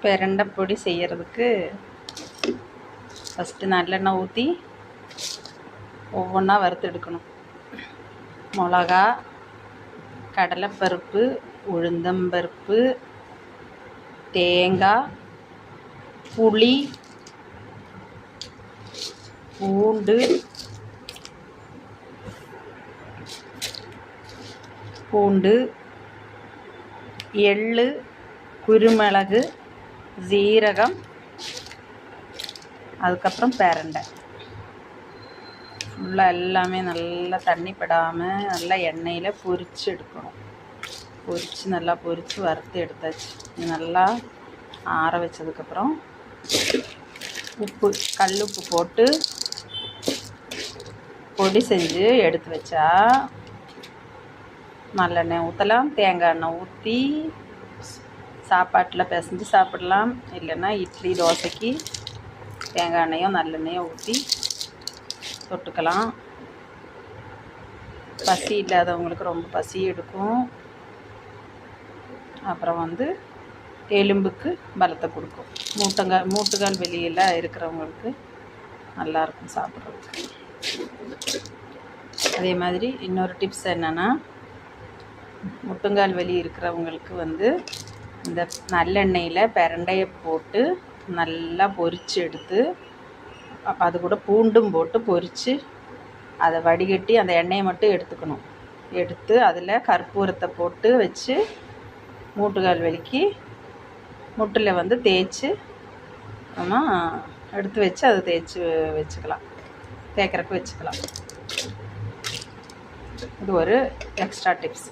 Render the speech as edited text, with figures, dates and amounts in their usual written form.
பிரண்டை பொடி செய்கிறதுக்கு ஃபஸ்ட்டு நல்லெண்ணெய் ஊற்றி ஒவ்வொன்றா வறுத்து எடுக்கணும். மிளகா, கடலைப்பருப்பு, உளுந்தம்பருப்பு, தேங்காய், புளி, பூண்டு, எள்ளு, குருமிளகு, ஜீரகம், அதுக்கப்புறம் பிரண்டை ஃபுல்லாக எல்லாமே நல்லா தண்ணி படாமல் நல்லா எண்ணெயில் பொரித்து எடுக்கணும். நல்லா பொரித்து வறுத்து எடுத்தாச்சு. நல்லா ஆற வச்சதுக்கப்புறம் கல் உப்பு போட்டு பொடி செஞ்சு எடுத்து வச்சா நல்லெண்ணெய் ஊற்றலாம், தேங்காய் எண்ணெய் ஊற்றி சாப்பாட்டில் பிசைஞ்சு சாப்பிடலாம். இல்லைன்னா இட்லி தோசைக்கு தேங்காய் எண்ணெயும் நல்லெண்ணெயும் ஊற்றி தொட்டுக்கலாம். பசி இல்லாதவங்களுக்கு ரொம்ப பசி எடுக்கும். அப்புறம் எலும்புக்கு பலத்தை கொடுக்கும். மூட்டுகால் வெளியில் இருக்கிறவங்களுக்கு நல்லாயிருக்கும் சாப்பிட்றதுக்கு. அதே மாதிரி இன்னொரு டிப்ஸ் என்னென்னா, முட்டுங்கால் வலி இருக்கிறவங்களுக்கு இந்த நல்லெண்ணெயில் பிரண்டையை போட்டு நல்லா பொரித்து எடுத்து அது கூட பூண்டும் போட்டு பொரித்து அதை வடிகட்டி அந்த எண்ணெயை மட்டும் எடுத்துக்கணும். எடுத்து அதில் கற்பூரத்தை போட்டு வச்சு மூட்டுகால் வலிக்கு முட்டில் தேய்ச்சி நம்ம எடுத்து வச்சு அதை தேய்க்கிறதுக்கு வச்சுக்கலாம். இது ஒரு எக்ஸ்ட்ரா டிப்ஸ்.